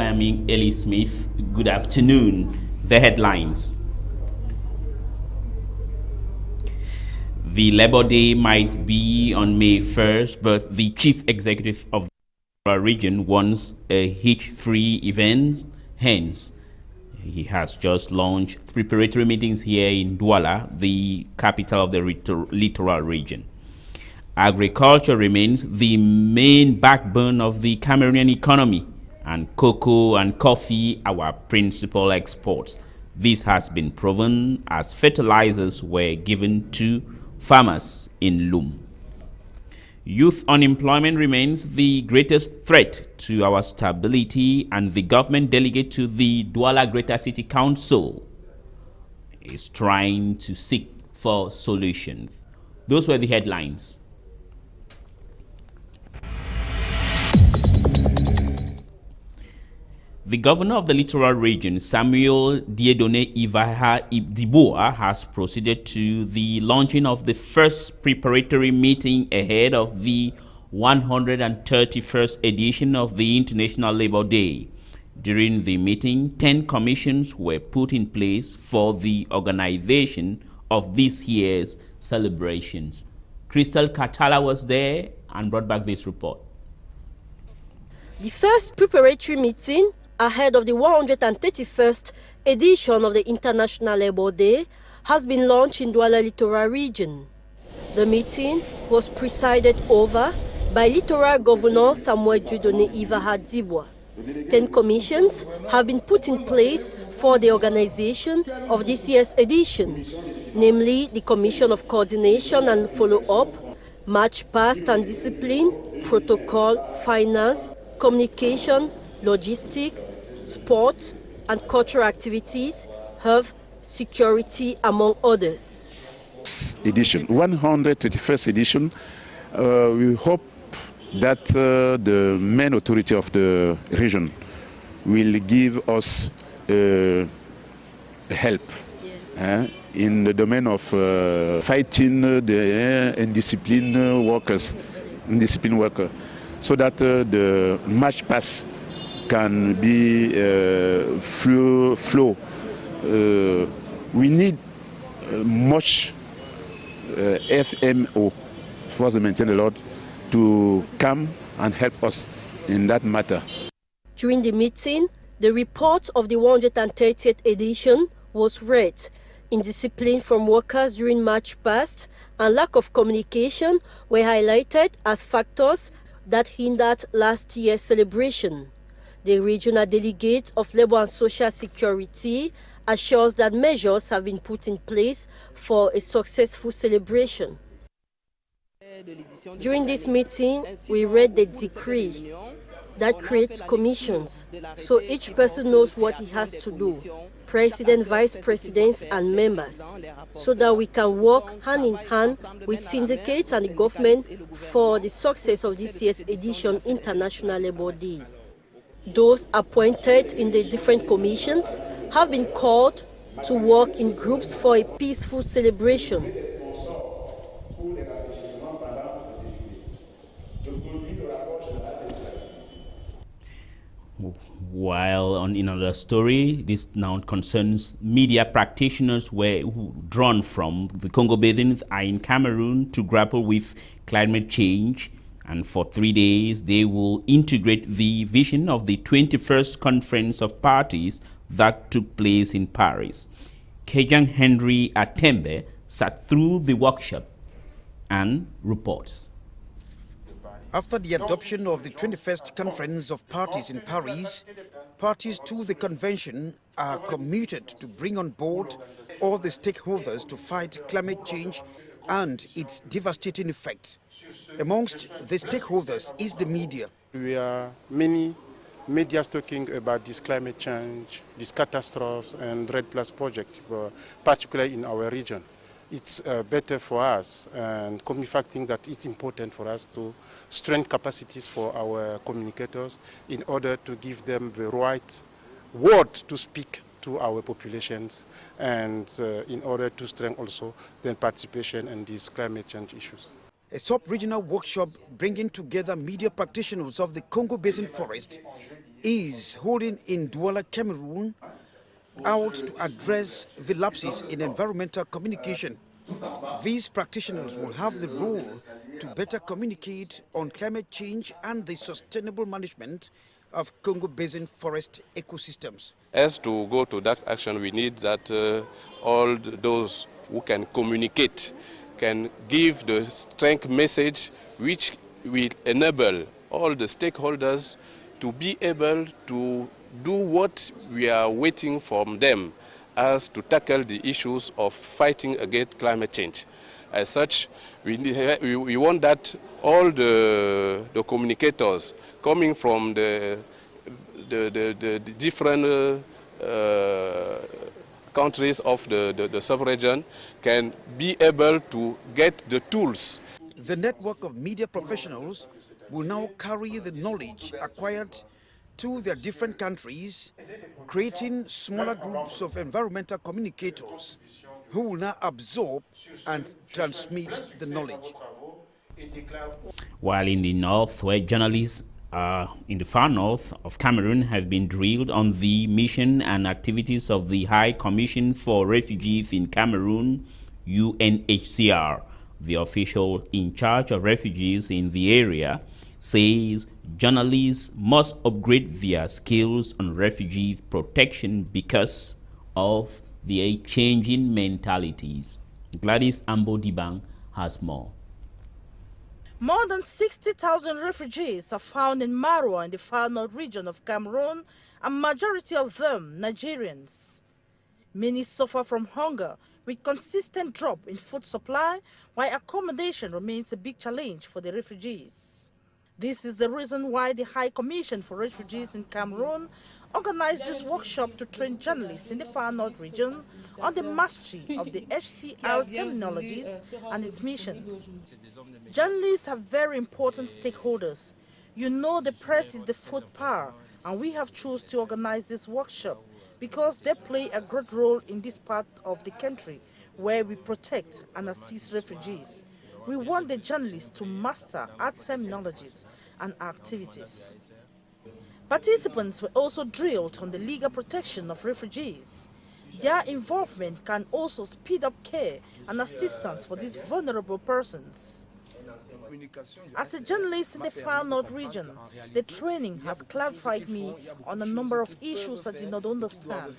am Elie SMITH. Good afternoon. The headlines. The Labour Day might be on May 1st, but the chief executive of the region wants a hitch-free event. Hence, he has just launched preparatory meetings here in Douala, the capital of the littoral region. Agriculture remains the main backbone of the Cameroonian economy, and cocoa and coffee our principal exports. This has been proven as fertilizers were given to farmers in Loum. Youth unemployment remains the greatest threat to our stability, and the government delegate to the Douala Greater City Council is trying to seek for solutions. Those were the headlines. The governor of the littoral region, Samuel Diedone Ivaha has proceeded to the launching of the first preparatory meeting ahead of the 131st edition of the International Labour Day. During the meeting, 10 commissions were put in place for the organization of this year's celebrations. Crystal Katala was there and brought back this report. The first preparatory meeting ahead of the 131st edition of the International Labour Day has been launched in Douala Littoral region. The meeting was presided over by Littoral Governor Samuel Diedone Ivaha. 10 commissions have been put in place for the organization of this year's edition, namely the Commission of Coordination and Follow-up, March Past and Discipline, Protocol, Finance, Communication, Logistics, Sport and cultural activities, health, security, among others. Edition, 131st edition, we hope that the main authority of the region will give us help in the domain of fighting the indisciplined workers, so that the March Pass can be flow. We need much FMO, Force to Maintain the Law, to come and help us in that matter. During the meeting, the report of the 130th edition was read. Indiscipline from workers during March Past and lack of communication were highlighted as factors that hindered last year's celebration. The regional delegate of Labour and Social Security assures that measures have been put in place for a successful celebration. During this meeting, we read the decree that creates commissions, so each person knows what he has to do, president, vice presidents and members, so that we can work hand in hand with syndicates and the government for the success of this year's edition International Labour Day. Those appointed in the different commissions have been called to work in groups for a peaceful celebration. While in another story, this now concerns media practitioners who drawn from the Congo basin are in Cameroon to grapple with climate change. And for 3 days, they will integrate the vision of the 21st Conference of Parties that took place in Paris. Kejang Henry Atembe sat through the workshop and reports. After the adoption of the 21st Conference of Parties in Paris, parties to the convention are committed to bring on board all the stakeholders to fight climate change and its devastating effects. Amongst the stakeholders is the media. We are many media talking about this climate change, these catastrophes and RED Plus project, particularly in our region. It's better for us, and COMIFAC think that it's important for us to strengthen capacities for our communicators in order to give them the right word to speak to our populations, and in order to strengthen also their participation in these climate change issues. A sub-regional workshop bringing together media practitioners of the Congo Basin Forest is holding in Douala, Cameroon, out to address the lapses in environmental communication. These practitioners will have the role to better communicate on climate change and the sustainable management of Congo basin forest ecosystems. As to go to that action, we need that all those who can communicate can give the strength message which will enable all the stakeholders to be able to do what we are waiting from them as to tackle the issues of fighting against climate change. As such, we want that all the communicators coming from the different countries of the sub-region can be able to get the tools. The network of media professionals will now carry the knowledge acquired to their different countries, creating smaller groups of environmental communicators who will now absorb and transmit the knowledge. While in the north, where journalists in the far north of Cameroon have been drilled on the mission and activities of the High Commission for Refugees in Cameroon, UNHCR, the official in charge of refugees in the area, says journalists must upgrade their skills on refugee protection because of the changing mentalities. Gladys Ambo-Dibang has more. More than 60,000 refugees are found in Marwa in the far north region of Cameroon, and majority of them Nigerians. Many suffer from hunger with consistent drop in food supply, while accommodation remains a big challenge for the refugees. This is the reason why the High Commission for Refugees in Cameroon organized this workshop to train journalists in the far north region on the mastery of the HCR terminologies and its missions. Journalists are very important stakeholders. You know, the press is the fourth power, and we have chosen to organize this workshop because they play a great role in this part of the country where we protect and assist refugees. We want the journalists to master our terminologies and activities. Participants were also drilled on the legal protection of refugees. Their involvement can also speed up care and assistance for these vulnerable persons. As a journalist in the far north region, the training has clarified me on a number of issues I did not understand.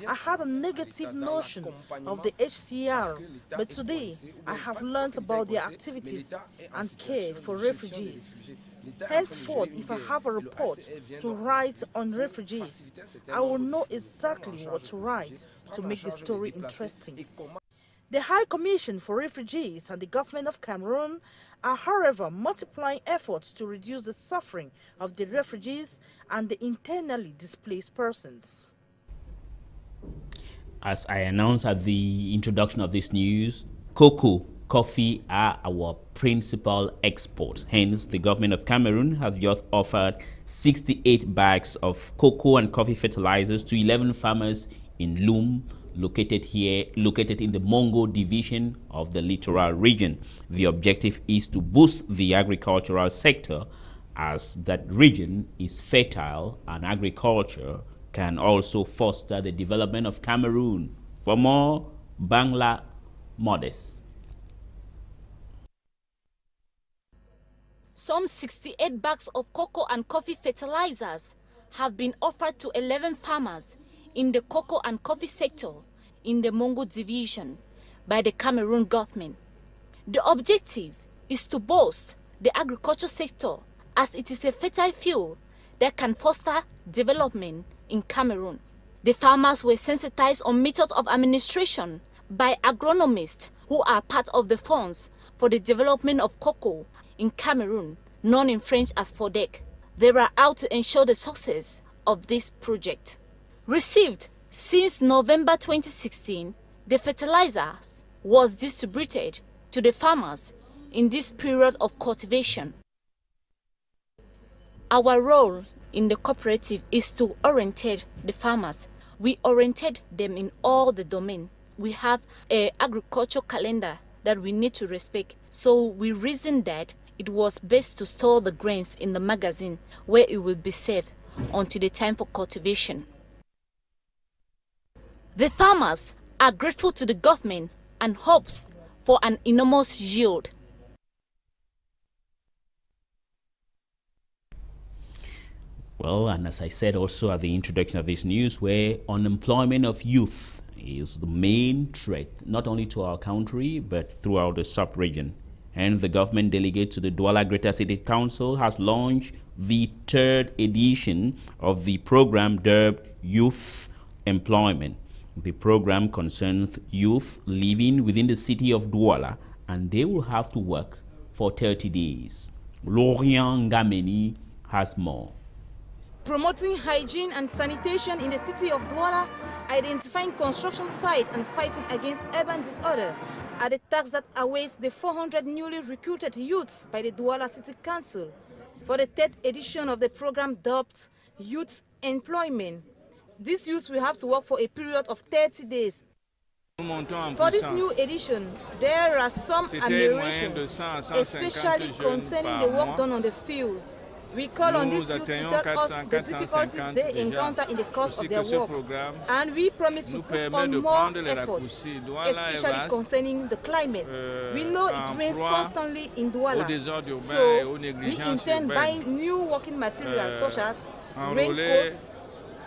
I had a negative notion of the HCR, but today I have learned about their activities and care for refugees. Henceforth, if I have a report to write on refugees, I will know exactly what to write to make the story interesting. The High Commission for Refugees and the government of Cameroon are, however, multiplying efforts to reduce the suffering of the refugees and the internally displaced persons. As I announced at the introduction of this news, cocoa, coffee are our principal exports. Hence, the government of Cameroon have just offered 68 bags of cocoa and coffee fertilizers to 11 farmers in Loum, located in the Mongo division of the Littoral region. The objective is to boost the agricultural sector, as that region is fertile and agriculture can also foster the development of Cameroon. For more, Bangla Modest. Some 68 bags of cocoa and coffee fertilizers have been offered to 11 farmers in the cocoa and coffee sector in the Mongo division by the Cameroon government. The objective is to boost the agriculture sector, as it is a fertile field that can foster development in Cameroon. The farmers were sensitized on methods of administration by agronomists who are part of the funds for the development of cocoa in Cameroon, known in French as FODEC. They were out to ensure the success of this project. Received since November 2016, the fertilizers was distributed to the farmers in this period of cultivation. Our role in the cooperative is to orientate the farmers. We orientate them in all the domain. We have an agricultural calendar that we need to respect. So we reasoned that it was best to store the grains in the magazine where it will be safe until the time for cultivation. The farmers are grateful to the government and hopes for an enormous yield. Well, and as I said also at the introduction of this news, where unemployment of youth is the main threat, not only to our country, but throughout the sub-region. And the government delegate to the Douala Greater City Council has launched the third edition of the program dubbed Youth Employment. The program concerns youth living within the city of Douala, and they will have to work for 30 days. Lorient Ngameni has more. Promoting hygiene and sanitation in the city of Douala, identifying construction sites and fighting against urban disorder are the tasks that awaits the 400 newly recruited youths by the Douala City Council for the third edition of the program dubbed Youth Employment. These youths will have to work for a period of 30 days. For this new edition, there are some ameliorations, especially concerning the work done on the field. We call on these youths to tell us the difficulties they encounter in the course of their work, and we promise to put on more efforts, especially concerning the climate. We know it rains constantly in Douala, so we intend buying new working materials such as raincoats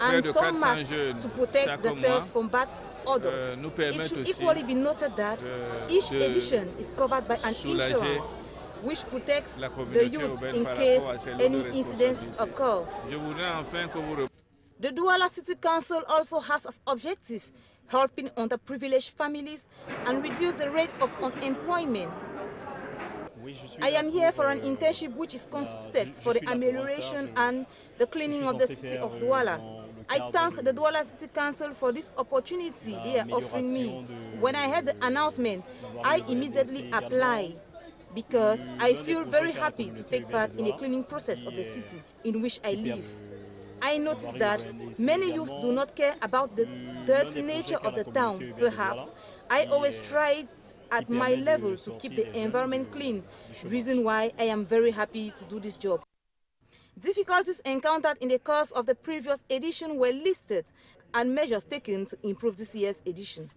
and some masks to protect themselves from bad odors. It should equally be noted that each edition is covered by an insurance which protects the youth in case any incidents occur. The Douala City Council also has as objective helping underprivileged families and reduce the rate of unemployment. I am here for an internship which is constituted for the amelioration and the cleaning of the city of Douala. I thank the Douala City Council for this opportunity they are offering me. When I heard the announcement, I immediately applied, because I feel very happy to take part in the cleaning process of the city in which I live. I noticed that many youths do not care about the dirty nature of the town. Perhaps I always tried at my level to keep the environment clean, reason why I am very happy to do this job. Difficulties encountered in the course of the previous edition were listed and measures taken to improve this year's edition.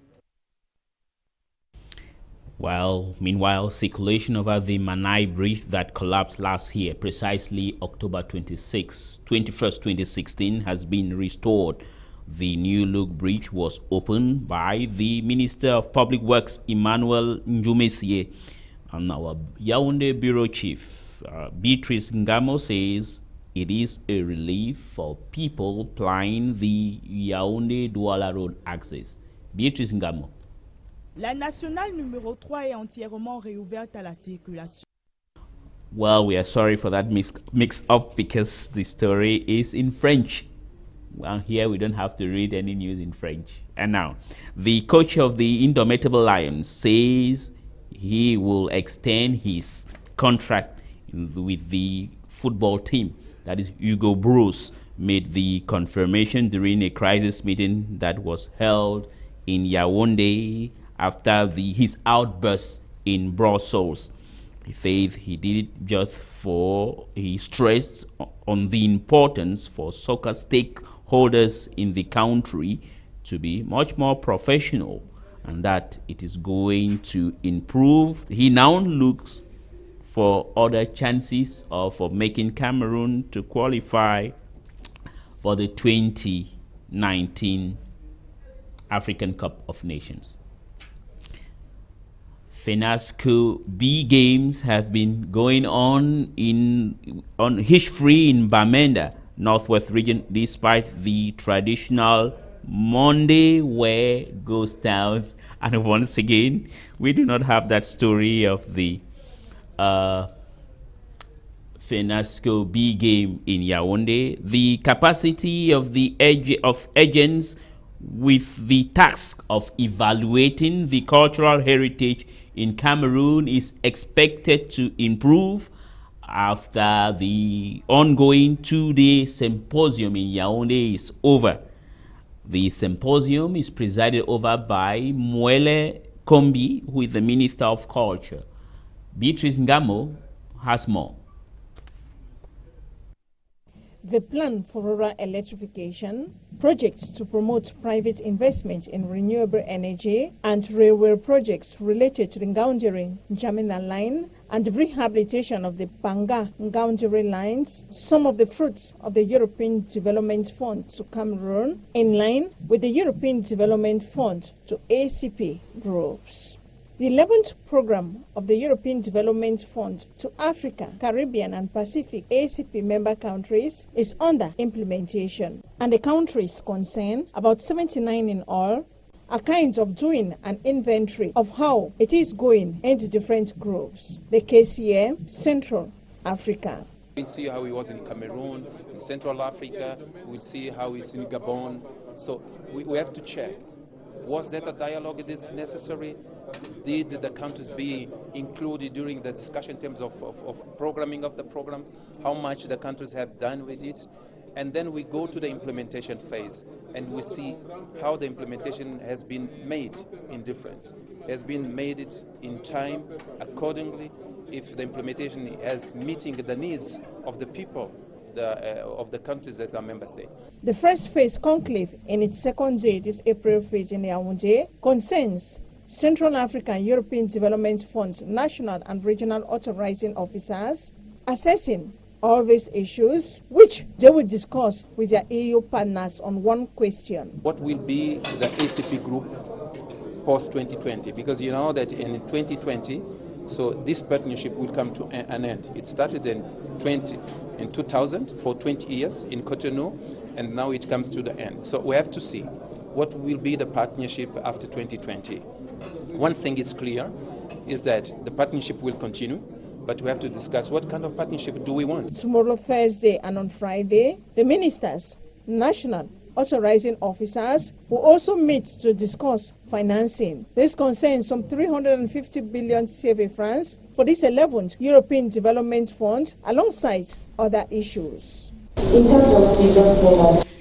Meanwhile, circulation over the Manai Bridge that collapsed last year, precisely October 21st, 2016, has been restored. The new look bridge was opened by the Minister of Public Works, Emmanuel Njumesie, and our Yaoundé Bureau Chief, Beatrice Ngamo, says it is a relief for people plying the Yaoundé-Douala Road access. Beatrice Ngamo. La nationale numéro 3 est entièrement réouverte à la circulation. Well, we are sorry for that mix-up because the story is in French. Well, here we don't have to read any news in French. And now, the coach of the Indomitable Lions says he will extend his contract with the football team. That is, Hugo Bruce made the confirmation during a crisis meeting that was held in Yaoundé after his outburst in Brussels. He says he did it just for, he stressed on the importance for soccer stakeholders in the country to be much more professional and that it is going to improve. He now looks for other chances for making Cameroon to qualify for the 2019 African Cup of Nations. FENASCO B games have been going on Hitch-free in Bamenda, Northwest region, despite the traditional Monday wear ghost towns. And once again, we do not have that story of the FENASCO B game in Yaoundé. The capacity of the agents with the task of evaluating the cultural heritage in Cameroon is expected to improve after the ongoing 2-day symposium in Yaoundé is over. The symposium is presided over by Mwele Kombi, who is the Minister of Culture. Beatrice Ngamo has more. the plan for rural electrification, projects to promote private investment in renewable energy, and railway projects related to the Ngaoundéré-N'Djamena line and the rehabilitation of the Panga-Ngaoundéré lines, some of the fruits of the European Development Fund to Cameroon, in line with the European Development Fund to ACP groups. The 11th program of the European Development Fund to Africa, Caribbean and Pacific ACP member countries is under implementation, and the countries concerned, about 79 in all, are kind of doing an inventory of how it is going in the different groups. The case here, Central Africa. We'll see how it was in Cameroon, in Central Africa, we'll see how it's in Gabon. So we have to check. Was that a dialogue that is necessary? Did the countries be included during the discussion in terms of programming of the programs? How much the countries have done with it? And then we go to the implementation phase and we see how the implementation has been made in difference. Has been made it in time accordingly, if the implementation is meeting the needs of the people of the countries that are member states. The first phase conclave in its second day this April 5th in Yaoundé concerns Central African European Development Fund's national and regional authorizing officers assessing all these issues, which they will discuss with their EU partners on one question. What will be the ACP group post-2020? Because you know that in 2020, so this partnership will come to an end. It started in 2000 for 20 years in Cotonou, and now it comes to the end. So we have to see what will be the partnership after 2020. One thing is clear, is that the partnership will continue, but we have to discuss what kind of partnership do we want. Tomorrow, Thursday, and on Friday, the ministers, national authorizing officers will also meet to discuss financing. This concerns some 350 billion CFA francs for this 11th European Development Fund, alongside other issues.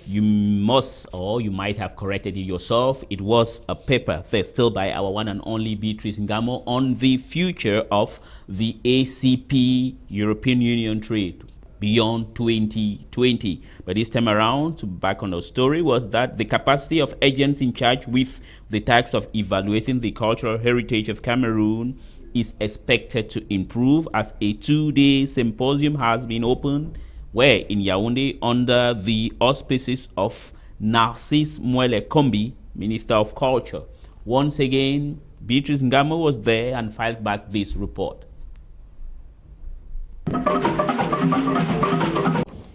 You must, or you might have corrected it yourself, it was a paper, still by our one and only Beatrice Ngamo, on the future of the ACP European Union trade beyond 2020. But this time around, to back on our story, was that the capacity of agents in charge with the task of evaluating the cultural heritage of Cameroon is expected to improve, as a 2-day symposium has been opened, where in Yaoundé, under the auspices of Narcisse Mwele Kombi, Minister of Culture. Once again, Beatrice Ngamo was there and filed back this report.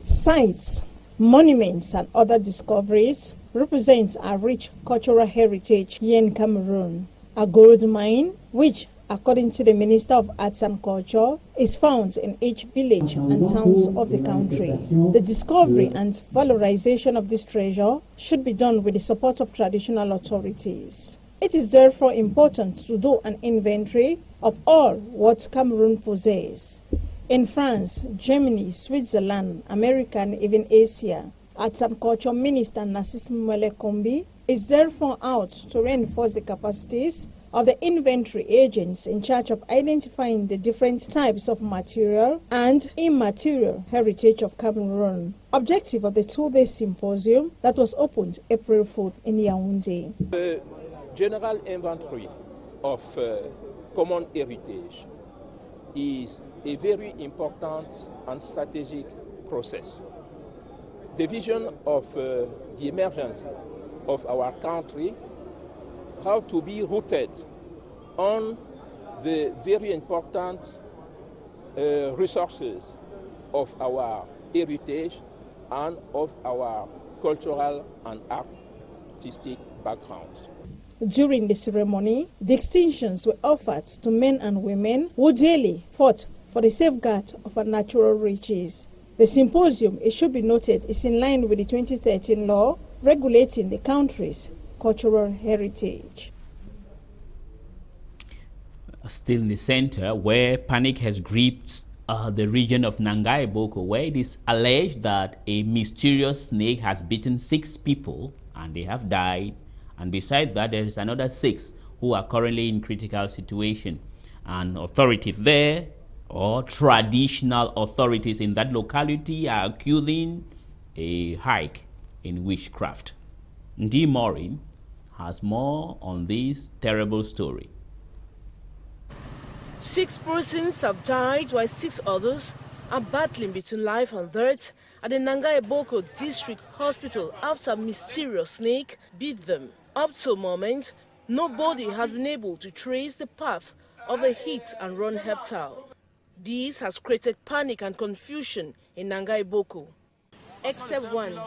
Sites, monuments, and other discoveries represents our rich cultural heritage here in Cameroon. A gold mine, which, according to the Minister of Arts and Culture, is found in each village and towns of the country. The discovery and valorization of this treasure should be done with the support of traditional authorities. It is therefore important to do an inventory of all what Cameroon possesses. In France, Germany, Switzerland, America, and even Asia, Arts and Culture Minister Narcisse Mwele Kombi is therefore out to reinforce the capacities of the inventory agents in charge of identifying the different types of material and immaterial heritage of Cameroon. Objective of the 2-day symposium that was opened April 4th in Yaoundé. The general inventory of common heritage is a very important and strategic process. The vision of the emergence of our country, how to be rooted on the very important resources of our heritage and of our cultural and artistic background. During the ceremony, distinctions were offered to men and women who daily fought for the safeguard of our natural riches. The symposium, it should be noted, is in line with the 2013 law regulating the country's cultural heritage. Still in the center, where panic has gripped the region of Nanga Eboko, where it is alleged that a mysterious snake has bitten 6 people and they have died. And besides that, there is another 6 who are currently in critical situation. And authorities there, or traditional authorities in that locality, are accusing a hike in witchcraft. Ndi Morin has more on this terrible story. 6 persons have died while 6 others are battling between life and death at the Nanga Eboko District Hospital after a mysterious snake bit them. Up till the moment, nobody has been able to trace the path of the hit-and-run reptile. This has created panic and confusion in Nanga Eboko, except one.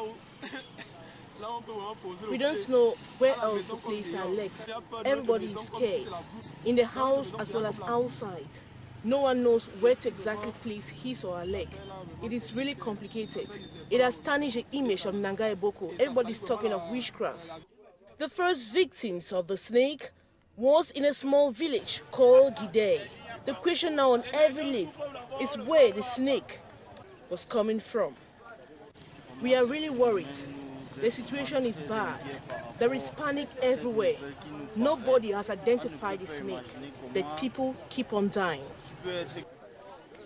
We don't know where else to place our legs. Everybody is scared, in the house as well as outside. No one knows where to exactly place his or her leg. It is really complicated. It has tarnished the image of Nanga Eboko. Everybody's talking of witchcraft. The first victims of the snake was in a small village called Gide. The question now on every lip is where the snake was coming from. We are really worried. The situation is bad. There is panic everywhere. Nobody has identified the snake, but people keep on dying.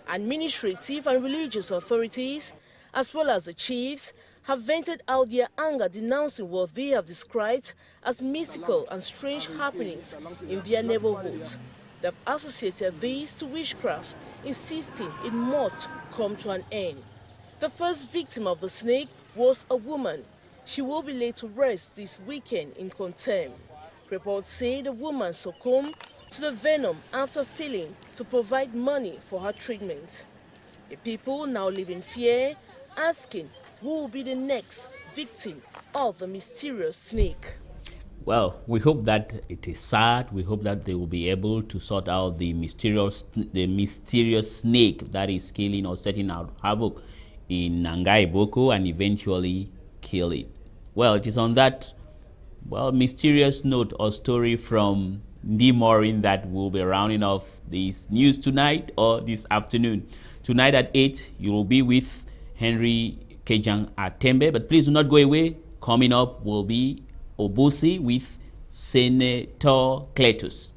Administrative and religious authorities, as well as the chiefs, have vented out their anger denouncing what they have described as mystical and strange happenings in their neighborhoods. They have associated these to witchcraft, insisting it must come to an end. The first victim of the snake was a woman. She will be laid to rest this weekend in Contem. Reports say the woman succumbed to the venom after failing to provide money for her treatment. The people now live in fear, asking who will be the next victim of the mysterious snake. Well, we hope that it is sad. We hope that they will be able to sort out the mysterious snake that is killing or setting out havoc in Nanga Eboko and eventually kill it. Well, it is on that mysterious note or story from Ndi Morin that will be rounding off this news tonight or this afternoon. Tonight at 8, you will be with Henry Kejang Atembe, but please do not go away. Coming up will be Obusi with Senator Cletus.